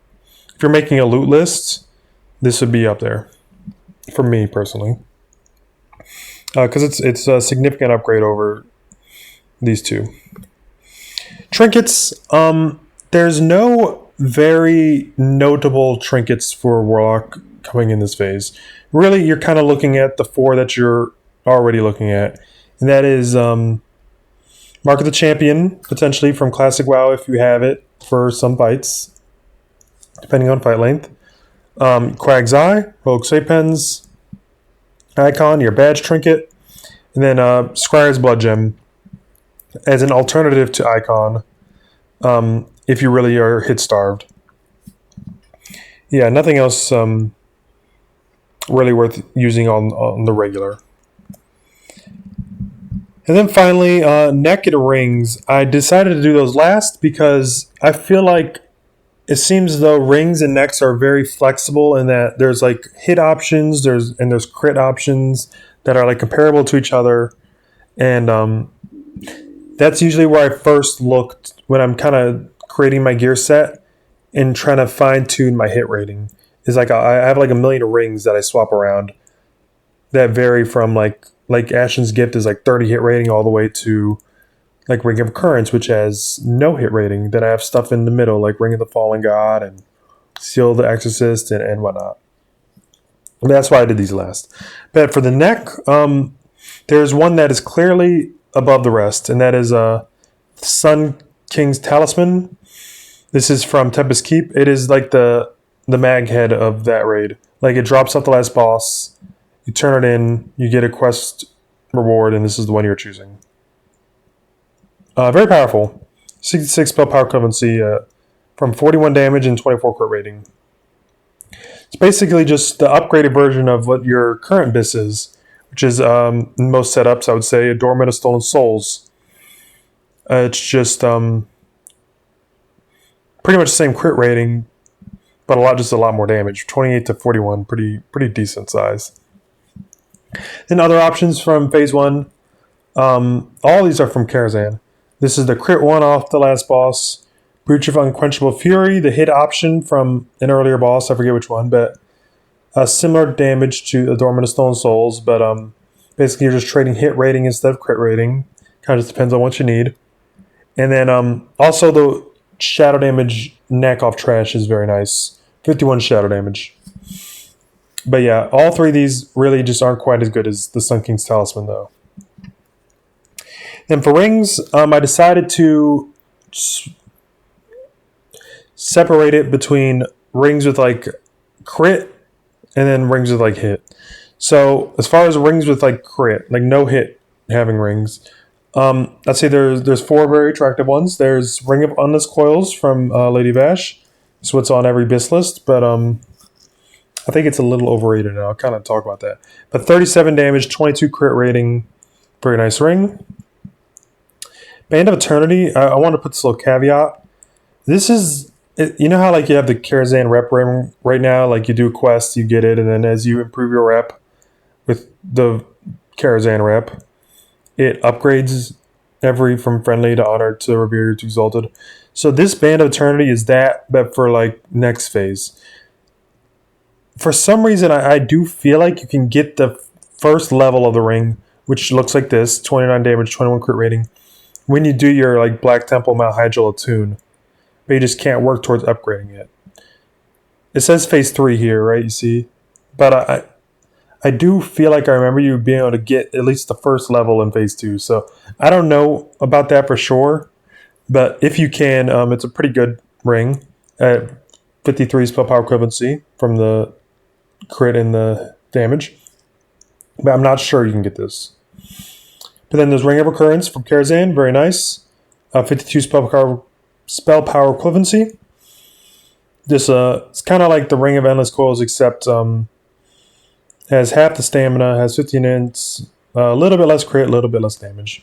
Speaker 1: if you're making a loot list, this would be up there for me personally. Because it's a significant upgrade over these two. Trinkets. There's no very notable trinkets for Warlock coming in this phase. Really, you're kind of looking at the 4 that you're already looking at. And that is Mark of the Champion, potentially from Classic WoW if you have it for some fights, depending on fight length. Quag's Eye, Rogue Sapens, Icon, your badge trinket, and then Scryer's Blood Gem as an alternative to Icon if you really are hit starved. Yeah, nothing else really worth using on the regular. And then finally, neck and rings. I decided to do those last because I feel like it seems as though rings and necks are very flexible in that there's like hit options, there's crit options, that are like comparable to each other, and that's usually where I first looked when I'm kind of creating my gear set and trying to fine tune my hit rating. Is like I have like a million rings that I swap around that vary from like Ashen's Gift is like 30 hit rating all the way to like Ring of Occurrence, which has no hit rating. Then I have stuff in the middle like Ring of the Fallen God and Seal the Exorcist and whatnot. And that's why I did these last. But for the neck, there's one that is clearly above the rest, and that is Sun King's Talisman. This is from Tempest Keep. It is like the mag head of that raid. Like it drops off the last boss, you turn it in, you get a quest reward, and this is the one you're choosing. Very powerful. 66 spell power equivalency from 41 damage and 24 crit rating. It's basically just the upgraded version of what your current BIS is, which is in most setups, I would say, Adornment of Stolen Souls. It's just pretty much the same crit rating, but a lot more damage. 28 to 41, pretty decent size. Then other options from Phase 1. All these are from Karazhan. This is the crit 1 off the last boss. Breach of Unquenchable Fury, the hit option from an earlier boss, I forget which one, but similar damage to Adornment of Stolen Souls, but basically you're just trading hit rating instead of crit rating. Kind of just depends on what you need. And then also the shadow damage neck off trash is very nice. 51 shadow damage. But yeah, all three of these really just aren't quite as good as the Sun King's Talisman though. And for rings, I decided to separate it between rings with like crit and then rings with like hit. So as far as rings with like crit, like no hit having rings, I'd say there's four very attractive ones. There's Ring of Endless Coils from Lady Vash. It's what's on every BIS list, but I think it's a little overrated, and I'll kind of talk about that. But 37 damage, 22 crit rating, very nice ring. Band of Eternity, I want to put this little caveat. This is, you know how like you have the Karazhan rep ring right now, like you do a quest, you get it, and then as you improve your rep with the Karazhan rep, it upgrades from friendly to honored to revered to exalted. So this Band of Eternity is that, but for like next phase. For some reason, I do feel like you can get the first level of the ring, which looks like this, 29 damage, 21 crit rating, when you do your like Black Temple Mount Hyjal attune, but you just can't work towards upgrading it. It says phase 3 here, right? You see, but I do feel like I remember you being able to get at least the first level in phase 2. So I don't know about that for sure, but if you can, it's a pretty good ring at 53 spell power equivalency from the crit and the damage. But I'm not sure you can get this. But then there's Ring of Occurrence from Karazhan, very nice. 52 spell power equivalency. This it's kind of like the Ring of Endless Coils, except has half the stamina, has 15 ints, a little bit less crit, a little bit less damage.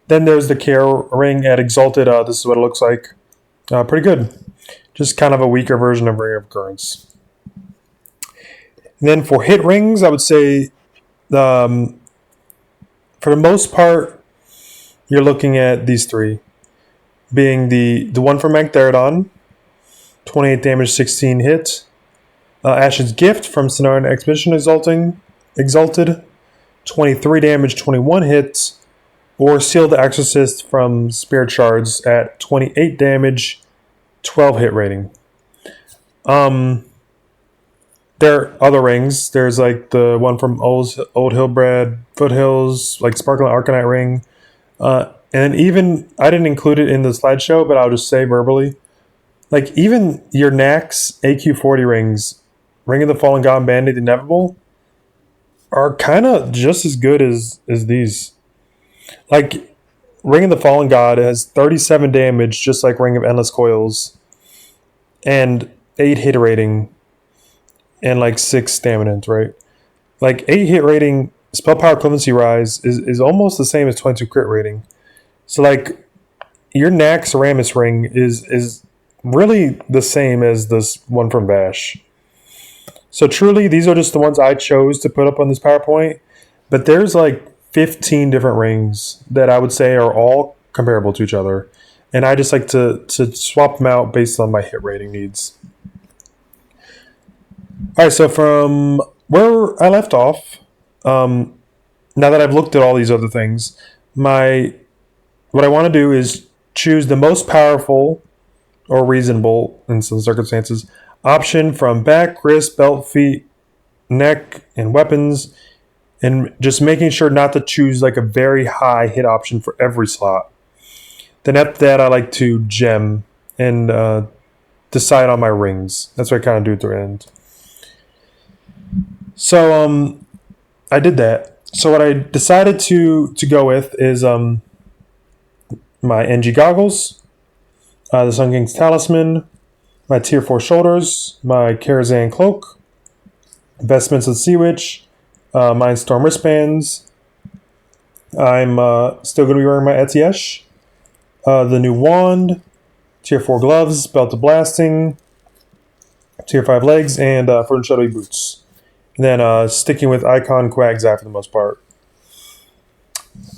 Speaker 1: Then there's the Care Ring at Exalted. This is what it looks like. Pretty good. Just kind of a weaker version of Ring of Occurrence. And then for hit rings, I would say for the most part, you're looking at these three. Being the one from Magtheridon, 28 damage, 16 hit. Ashen's Gift from Cenarian Expedition Exalted, 23 damage, 21 hit. Or Seal the Exorcist from Spirit Shards at 28 damage, 12 hit rating. There are other rings. There's like the one from Old Hillbrad Foothills, like Sparkling Arcanite ring. And even, I didn't include it in the slideshow, but I'll just say verbally, like even your Nax AQ40 rings, Ring of the Fallen God and Band-Aid Inevitable, are kind of just as good as these. Like, Ring of the Fallen God has 37 damage, just like Ring of Endless Coils, and 8 hit rating, and like 6 stamina, right? Like 8 hit rating, spell power equivalency rise is almost the same as 22 crit rating. So like your Nax Ramus ring is really the same as this one from Vash. So truly, these are just the ones I chose to put up on this PowerPoint. but there's like 15 different rings that I would say are all comparable to each other. And I just like to swap them out based on my hit rating needs. All right, so from where I left off, now that I've looked at all these other things, what I want to do is choose the most powerful or reasonable, in some circumstances, option from back, wrist, belt, feet, neck, and weapons, and just making sure not to choose like a very high hit option for every slot. Then after that, I like to gem and decide on my rings. That's what I kind of do at the end. So I did that. So what I decided to go with is my NG goggles, the Sun King's Talisman, my tier 4 shoulders, my Karazhan cloak, vestments of the Sea Witch, Mindstorm wristbands. I'm still going to be wearing my Etiesh, the new wand, tier 4 gloves, belt of blasting, tier 5 legs, and Frozen Shadowy boots. And then sticking with Icon Quagsai for the most part.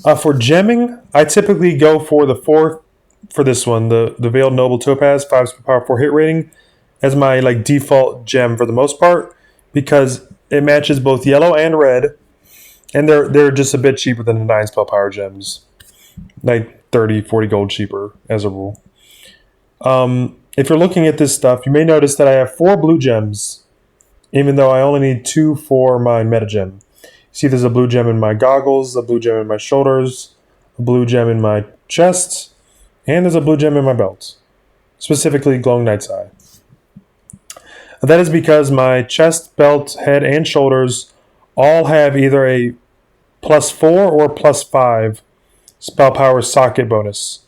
Speaker 1: For gemming, I typically go for the 4 for this one, the Veiled Noble Topaz, 5 power 4 hit rating, as my like default gem for the most part, because it matches both yellow and red, and they're just a bit cheaper than the 9 spell power gems, like 30, 40 gold cheaper as a rule. If you're looking at this stuff, you may notice that I have 4 blue gems, even though I only need 2 for my meta gem. See, there's a blue gem in my goggles, a blue gem in my shoulders, a blue gem in my chest, and there's a blue gem in my belt, specifically Glowing Night's Eye. That is because my chest, belt, head, and shoulders all have either a +4 or +5 spell power socket bonus.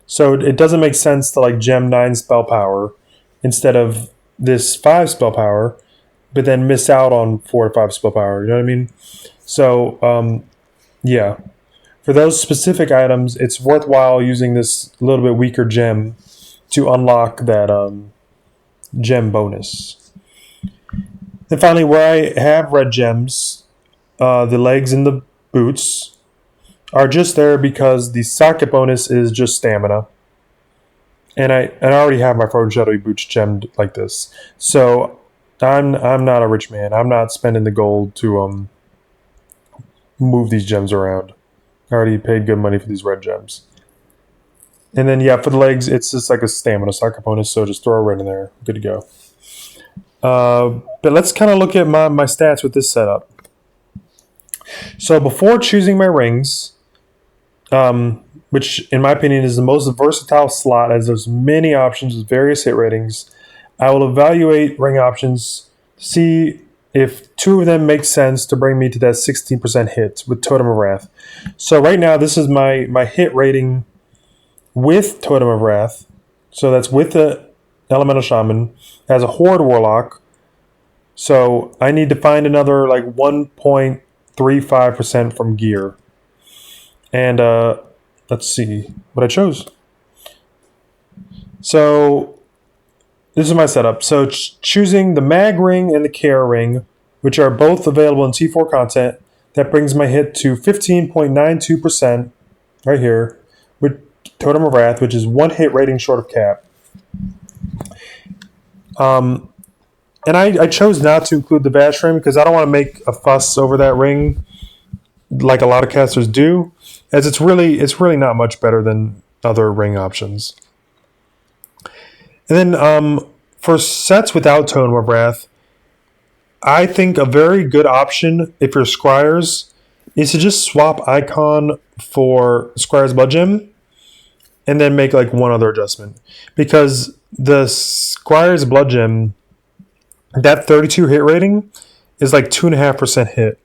Speaker 1: So it doesn't make sense to like gem 9 spell power instead of this 5 spell power, but then miss out on 4 to 5 spell power. You know what I mean? So, yeah. For those specific items, it's worthwhile using this little bit weaker gem to unlock that gem bonus. And finally, where I have red gems, the legs and the boots are just there because the socket bonus is just stamina. And I already have my Frozen Shadowy boots gemmed like this. So I'm not a rich man. I'm not spending the gold to move these gems around. I already paid good money for these red gems. And then yeah, for the legs, it's just like a stamina socket bonus, so just throw a red in there. Good to go. But let's kind of look at my stats with this setup. So before choosing my rings, which in my opinion is the most versatile slot as there's many options with various hit ratings, I will evaluate ring options to see if 2 of them make sense to bring me to that 16% hit with Totem of Wrath. So right now, this is my hit rating with Totem of Wrath. So that's with the Elemental Shaman as a Horde Warlock. So I need to find another like 1.35% from gear. And let's see what I chose. So this is my setup. So choosing the Mag Ring and the Care Ring, which are both available in T4 content, that brings my hit to 15.92% right here with Totem of Wrath, which is 1 hit rating short of cap. And I chose not to include the Bash Ring because I don't want to make a fuss over that ring like a lot of casters do, as it's really not much better than other ring options. And then for sets without Totem of Wrath, I think a very good option if you're Scryers is to just swap Icon for Scryer's Blood Gem and then make like one other adjustment. Because the Scryer's Blood Gem, that 32 hit rating is like 2.5% hit.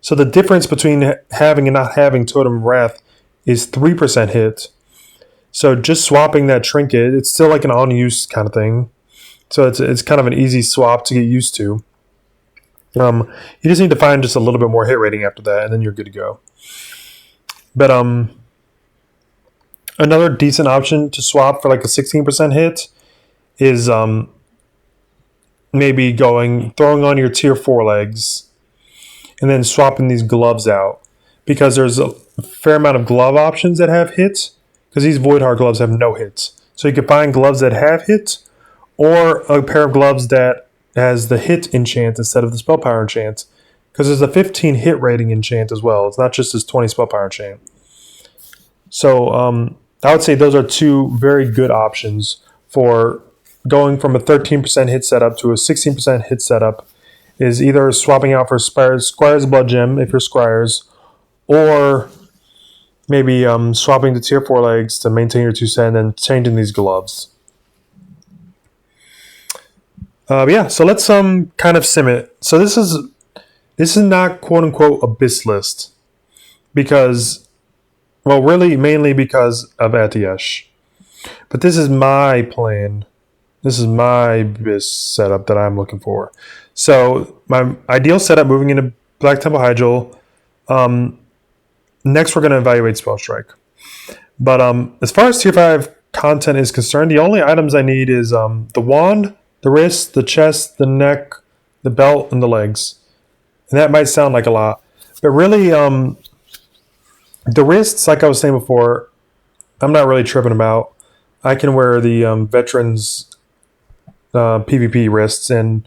Speaker 1: So the difference between having and not having Totem of Wrath is 3% hit. So just swapping that trinket, it's still like an on-use kind of thing. So it's kind of an easy swap to get used to. You just need to find just a little bit more hit rating after that, and then you're good to go. But another decent option to swap for like a 16% hit is maybe throwing on your tier 4 legs and then swapping these gloves out, because there's a fair amount of glove options that have hits, because these Void Heart gloves have no hits. So you can find gloves that have hits, or a pair of gloves that has the hit enchant instead of the spell power enchant, because there's a 15 hit rating enchant as well. It's not just this 20 spell power enchant. So I would say those are two very good options for going from a 13% hit setup to a 16% hit setup. Is either swapping out for Squire's Blood Gem if you're Squires, or maybe swapping to tier 4 legs to maintain your 2 set and then changing these gloves. Yeah, so let's kind of sim it. So this is not quote unquote Abyss list, because, well, really mainly because of Atiesh. But this is my plan. This is my Abyss setup that I'm looking for. So my ideal setup moving into Black Temple Hyjal. Next, we're going to evaluate Spellstrike. But as far as tier 5 content is concerned, the only items I need is the wand, the wrist, the chest, the neck, the belt, and the legs. And that might sound like a lot. But really, the wrists, like I was saying before, I'm not really tripping about. I can wear the Veterans PvP wrists and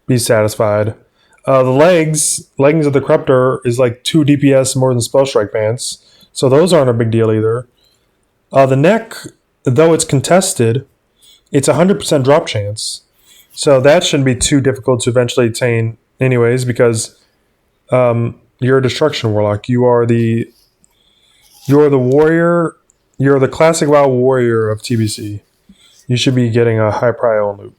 Speaker 1: be satisfied. The leggings of the Corruptor is like 2 DPS more than Spellstrike pants, so those aren't a big deal either. The neck, though it's contested, it's 100% drop chance, so that shouldn't be too difficult to eventually attain anyways, because you're a Destruction Warlock. You're the warrior. You're the classic WoW warrior of TBC. You should be getting a high prio loot.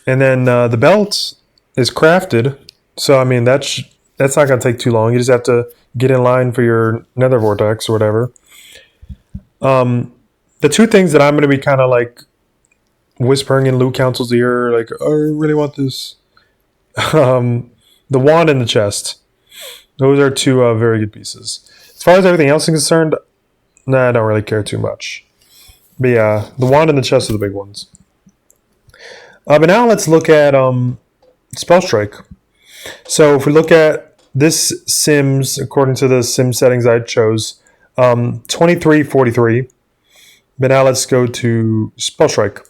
Speaker 1: And then the belt is crafted, so I mean that's not going to take too long. You just have to get in line for your Nether Vortex or whatever. The two things that I'm going to be kind of like whispering in Loot Council's ear, like, oh, I really want this. The wand and the chest. Those are two very good pieces. As far as everything else is concerned, I don't really care too much. But yeah, the wand and the chest are the big ones. But now let's look at Spellstrike. So if we look at this Sims, according to the Sim settings I chose, 2343. But now let's go to Spellstrike.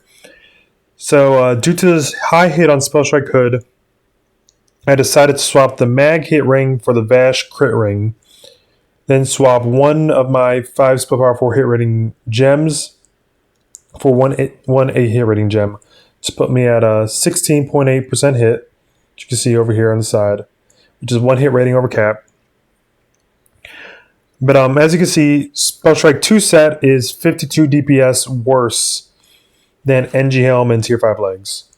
Speaker 1: So due to this high hit on Spellstrike Hood, I decided to swap the Mag hit ring for the Vash crit ring. Then swap one of my 5 spell power 4 hit rating gems for one 8 hit rating gem to put me at a 16.8% hit, which you can see over here on the side, which is 1 hit rating over cap. But as you can see, Spellstrike 2 set is 52 DPS worse than NG Helm and tier 5 legs.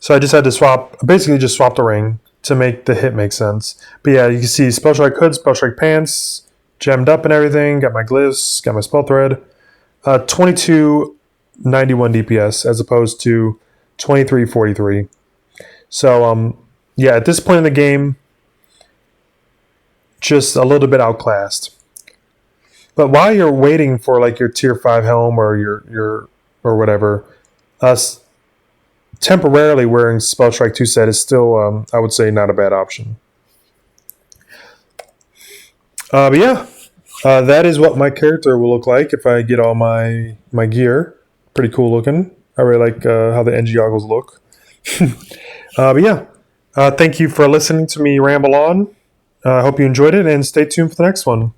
Speaker 1: So I just had to basically just swap the ring to make the hit make sense. But yeah, you can see Spellstrike Hood, Spellstrike Pants, gemmed up and everything, got my glyphs, got my spell thread. 2291 DPS as opposed to 2343. So yeah, at this point in the game, just a little bit outclassed. But while you're waiting for like your tier 5 helm or your or whatever, temporarily wearing Spellstrike 2 set is still, I would say, not a bad option. But yeah, that is what my character will look like if I get all my gear. Pretty cool looking. I really like how the NG goggles look. But yeah, thank you for listening to me ramble on. I hope you enjoyed it, and stay tuned for the next one.